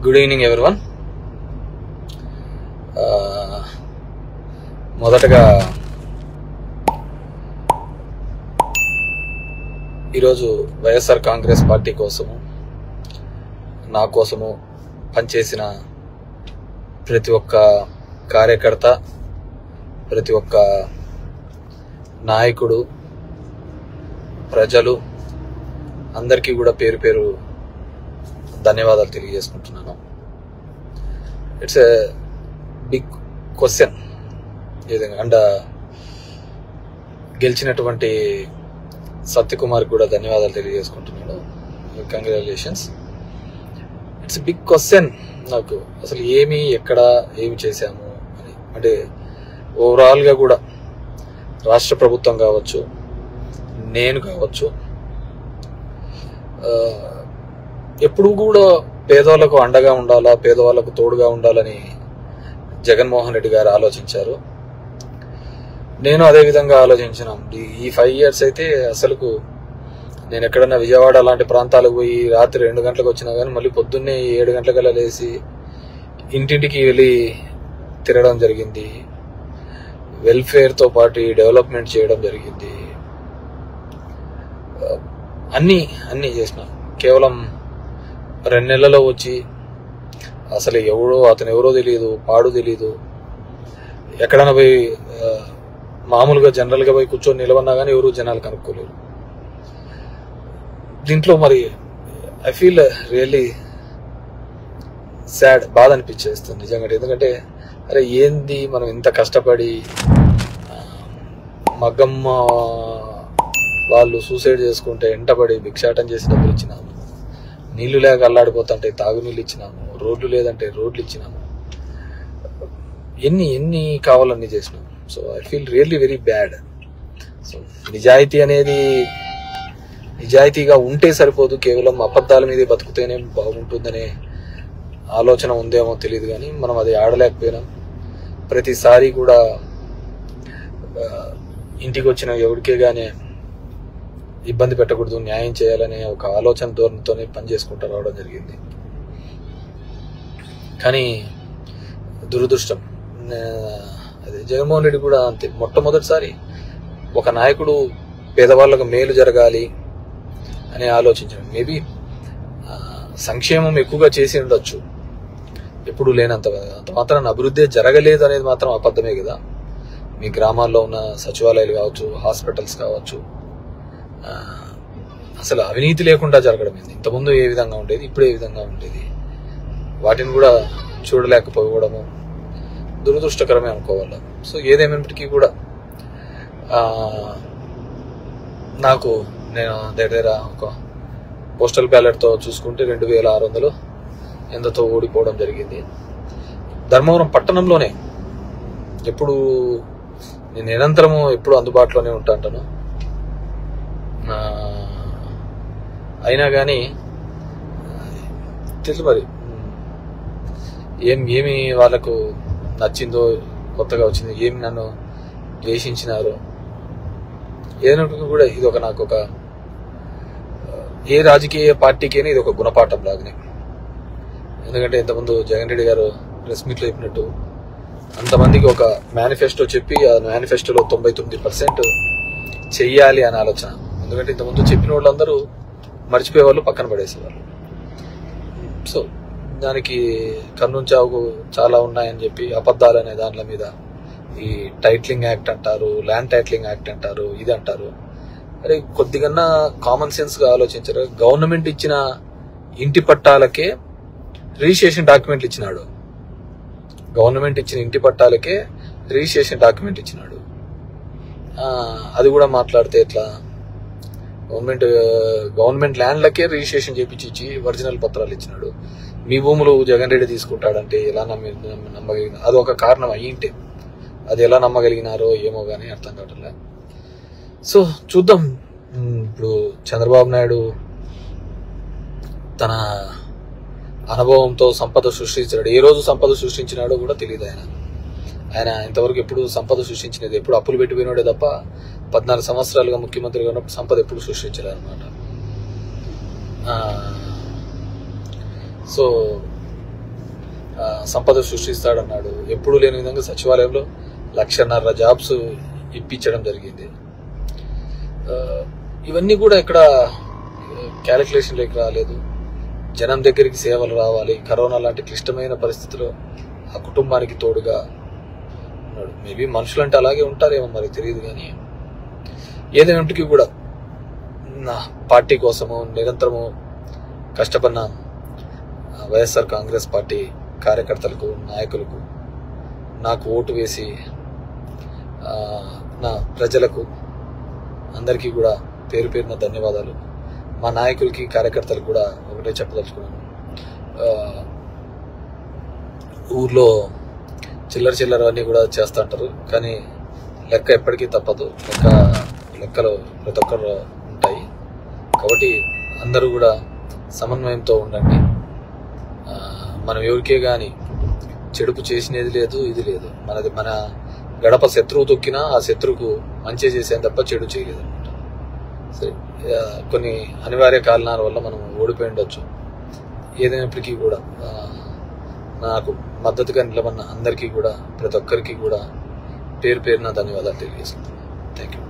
Good evening everyone. మొదటగా ఈరోజు YSR Congress party కోసము, నా కోసము పనిచేసిన ప్రతి ఒక్క కార్యకర్త, ప్రతి ఒక్క నాయకుడు, ప్రజలు అందరికీ కూడా పేరు పేరు ధన్యవాదాలు తెలియజేసుకుంటున్నాను. It's a big question. And గెలిచినటువంటి సత్యకుమార్ కూడా ధన్యవాదాలు తెలియజేసుకుంటున్నాను. కంగ్రాచులేషన్స్. ఇట్స్ బిగ్ క్వశ్చన్ నాకు, అసలు ఎక్కడ ఏమి చేశాము అని. అంటే ఓవరాల్గా కూడా రాష్ట్ర ప్రభుత్వం కావచ్చు, నేను కావచ్చు, ఎప్పుడు కూడా పేదవాళ్ళకు అండగా ఉండాలా, పేదవాళ్ళకు తోడుగా ఉండాలని జగన్మోహన్ రెడ్డి గారు ఆలోచించారు. నేను అదే విధంగా ఆలోచించిన ఈ 5 years అయితే అసలుకు నేను ఎక్కడన్నా విజయవాడ అలాంటి ప్రాంతాలకు పోయి రాత్రి 2 గంటలకు వచ్చినా కానీ మళ్ళీ పొద్దున్నే 7 గంటలకల్లా లేచి ఇంటింటికి వెళ్ళి తిరగడం జరిగింది. వెల్ఫేర్తో పాటు డెవలప్మెంట్ చేయడం జరిగింది. అన్నీ చేసిన. కేవలం 2 నెలల్లో వచ్చి అసలు అతను ఎవరో తెలియదు, పాడు తెలియదు. ఎక్కడైనా పోయి మామూలుగా జనరల్గా పోయి కూర్చొని నిలవన్నా కానీ ఎవరు జనాలు కనుక్కోలేరు. దీంట్లో మరి ఐ ఫీల్ రియల్లీ సాడ్, బాధ అనిపించేస్తుంది నిజంగా. ఎందుకంటే అరే ఏంది మనం ఇంత కష్టపడి, మగ్గమ్మ వాళ్ళు సూసైడ్ చేసుకుంటే ఎంటపడి భిక్షాటం చేసి డబ్బులు ఇచ్చినాము, నీళ్లు లేక అల్లాడిపోతుంటే తాగునీళ్ళు ఇచ్చినాము, రోడ్లు లేదంటే రోడ్లు ఇచ్చినాము, ఎన్ని కావాలన్నీ చేసినాము. So I feel really very bad. So నిజాయితీగా ఉంటే సరిపోదు, కేవలం అబద్ధాల మీదే బతుకుతేనే బాగుంటుందనే ఆలోచన ఉందేమో తెలియదు. కానీ మనం అది ఆడలేకపోయినాం. ప్రతిసారి కూడా ఇంటికి వచ్చిన ఎవరికే గానే ఇబ్బంది పెట్టకూడదు, న్యాయం చేయాలనే ఒక ఆలోచన ధోరణితోనే పనిచేసుకుంటూ రావడం జరిగింది. కానీ దురదృష్టం, అదే జగన్మోహన్ రెడ్డి కూడా అంతే. మొట్టమొదటిసారి ఒక నాయకుడు పేదవాళ్ళకు మేలు జరగాలి అని ఆలోచించాడు. మేబీ సంక్షేమం ఎక్కువగా చేసి ఉండొచ్చు, ఎప్పుడు లేనంత మాత్రాన అభివృద్ధి జరగలేదు అనేది మాత్రం అబద్ధమే కదా. మీ గ్రామాల్లో ఉన్న సచివాలయాలు కావచ్చు, హాస్పిటల్స్ కావచ్చు, అసలు అవినీతి లేకుండా జరగడం ఏంది. ఇంతకుముందు ఏ విధంగా ఉండేది, ఇప్పుడు ఏ విధంగా ఉండేది, వాటిని కూడా చూడలేకపోవడము దురదృష్టకరమే అనుకోవాలి. సో ఏదేమైనప్పటికీ కూడా నేను దగ్గర ఒక పోస్టల్ బ్యాలెట్తో చూసుకుంటే 2600 ఎంతతో ఓడిపోవడం జరిగింది. ధర్మవరం పట్టణంలోనే ఎప్పుడు నేను నిరంతరము ఎప్పుడు అందుబాటులోనే ఉంటాను. అయినా కానీ తెలుసు మరి ఏమి వాళ్ళకు నచ్చిందో, కొత్తగా వచ్చిందో, ఏమి నన్ను ద్వేషించినారో ఏదైనా కూడా ఇది నాకు ఒక ఏ రాజకీయ పార్టీకైనా ఇది ఒక గుణపాఠం లాగానే. ఎందుకంటే ఇంతకుముందు జగన్ రెడ్డి గారు ప్రెస్ మీట్లో చెప్పినట్టు అంతమందికి ఒక మేనిఫెస్టో చెప్పి ఆ మేనిఫెస్టోలో 99% చెయ్యాలి అని ఆలోచన. ఎందుకంటే ఇంతకుముందు చెప్పిన వాళ్ళందరూ మర్చిపోయే వాళ్ళు, పక్కన పడేసేవాళ్ళు. సో దానికి కన్నుంచావు చాలా ఉన్నాయని చెప్పి అబద్ధాలు అనే దాంట్ల మీద ఈ టైటిలింగ్ యాక్ట్ అంటారు, ల్యాండ్ టైటిలింగ్ యాక్ట్ అంటారు, ఇది అంటారు. అరే కొద్దిగా కామన్ సెన్స్ గా ఆలోచించారు. గవర్నమెంట్ ఇచ్చిన ఇంటి పట్టాలకే రిజిస్ట్రేషన్ డాక్యుమెంట్లు ఇచ్చినాడు. గవర్నమెంట్ ఇచ్చిన ఇంటి పట్టాలకే రిజిస్ట్రేషన్ డాక్యుమెంట్ ఇచ్చినాడు. అది కూడా మాట్లాడితే ఎట్లా? గవర్నమెంట్ ల్యాండ్లకే రిజిస్ట్రేషన్ చేపించి ఒరిజినల్ పత్రాలు ఇచ్చినాడు. మీ భూములు జగన్ రెడ్డి తీసుకుంటాడంటే ఎలా నమ్మగలిగిన? అది ఒక కారణం అయ్యింటే అది ఎలా నమ్మగలిగినారో ఏమో కానీ అర్థం కావట్లే. సో చూద్దాం. ఇప్పుడు చంద్రబాబు నాయుడు తన అనుభవంతో సంపద సృష్టించాడు. ఏ రోజు సంపద సృష్టించినాడో కూడా తెలియదు. ఆయన ఇంతవరకు ఎప్పుడు సంపద సృష్టించినది, ఎప్పుడు అప్పులు పెట్టిపోయినాడే తప్ప 14 సంవత్సరాలుగా ముఖ్యమంత్రిగా ఉన్నప్పుడు సంపద ఎప్పుడు సృష్టించలేదు అనమాట. సో సంపద సృష్టిస్తాడన్నాడు. ఎప్పుడూ లేని విధంగా సచివాలయంలో 1,50,000 జాబ్స్ ఇప్పించడం జరిగింది. ఇవన్నీ కూడా ఇక్కడ క్యాలిక్యులేషన్లోకి రాలేదు. జనం దగ్గరికి సేవలు రావాలి. కరోనా లాంటి క్లిష్టమైన పరిస్థితిలో ఆ కుటుంబానికి తోడుగా ఉన్నాడు. మేబీ మనుషులంటే అలాగే ఉంటారేమో మరి తెలియదు. కానీ ఏదైనప్పటికీ కూడా నా పార్టీ కోసము నిరంతరము కష్టపడిన వైఎస్ఆర్ కాంగ్రెస్ పార్టీ కార్యకర్తలకు, నాయకులకు, నాకు ఓటు వేసి నా ప్రజలకు అందరికీ కూడా పేరు పేరున ధన్యవాదాలు. మా నాయకులకి, కార్యకర్తలకు కూడా ఒకటే చెప్పదలుచుకున్నాను. ఊర్లో చిల్లర అన్నీ కూడా చేస్తూ ఉంటారు. కానీ లెక్క ఎప్పటికీ తప్పదు. లెక్కలు ప్రతి ఒక్కరు ఉంటాయి. కాబట్టి అందరూ కూడా సమన్వయంతో ఉండండి. మనం ఎవరికే కానీ చెడుపు చేసినది లేదు, ఇది లేదు. మన గడప శత్రువు తొక్కినా ఆ శత్రువుకు మంచి చేసేది తప్ప చెడు చేయలేదు అనమాట. సరే, కొన్ని అనివార్య కారణాల వల్ల మనం ఓడిపోయి ఉండొచ్చు. ఏదైనప్పటికీ కూడా నాకు మద్దతుగా నిలబడిన అందరికీ కూడా, ప్రతి ఒక్కరికి కూడా పేరు పేరున ధన్యవాదాలు తెలియజేస్తున్నాను. Thank you.